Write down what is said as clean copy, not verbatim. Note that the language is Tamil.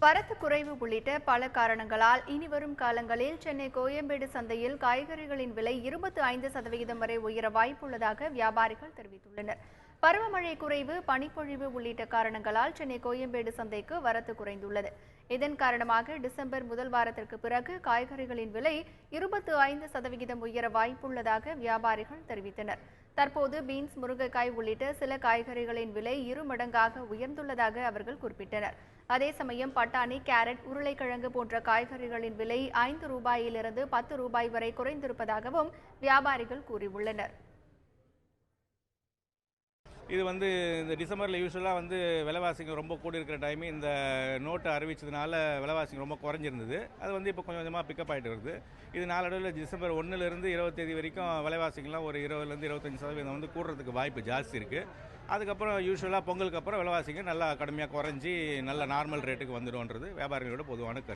வரத்து குறைவு உள்ளிட்ட பல காரணங்களால் இனிவரும் காலங்களில் சென்னை கோயம்பேடு சந்தையில் காய்கறிகளின் விலை 25% வரை உயர வாய்ப்புள்ளதாக வியாபாரிகள் தெரிவித்துள்ளனர். பருவமழை குறைவு, பனிப்பொழிவு உள்ளிட்ட காரணங்களால் சென்னை கோயம்பேடு சந்தைக்கு வரத்து குறைந்துள்ளது. இதன் காரணமாக டிசம்பர் முதல் வாரத்திற்கு பிறகு காய்கறிகளின் விலை 25% உயர வாய்ப்புள்ளதாக வியாபாரிகள் தெரிவித்தனர். தற்போது பீன்ஸ், முருங்கைக்காய் உள்ளிட்ட சில காய்கறிகளின் விலை 2 மடங்காக உயர்ந்துள்ளதாக அவர்கள் குறிப்பிட்டனர். அதே சமயம் பட்டாணி, கேரட், உருளைக்கிழங்கு போன்ற காய்கறிகளின் விலை 5 ரூபாயிலிருந்து 10 ரூபாய் வரை குறைந்திருப்பதாகவும் வியாபாரிகள் கூறியுள்ளனர். இது இந்த டிசம்பரில் யூஸ்வலாக விலைவாசிங்க ரொம்ப கூடி இருக்கிற டைம் இந்த நோட்டை அறிவிச்சதுனால விலைவாசிங்க ரொம்ப குறைஞ்சிருந்தது. அது இப்போ கொஞ்சம் கொஞ்சமாக பிக்கப் ஆகிட்டு வருது. இது நாளடைவில் டிசம்பர் 1லேருந்து 20 வரைக்கும் விலைவாசிங்கெலாம் ஒரு 20லேருந்து 25% கூடுறதுக்கு வாய்ப்பு ஜாஸ்தி இருக்குது. அதுக்கப்புறம் யூஸ்வலாக பொங்கலுக்கு அப்புறம் விலைவாசிங்க நல்லா கடுமையாக குறைஞ்சி நல்ல நார்மல் ரேட்டுக்கு வந்துடும்ன்றது வியாபாரிகளோட பொதுவான கருத்து.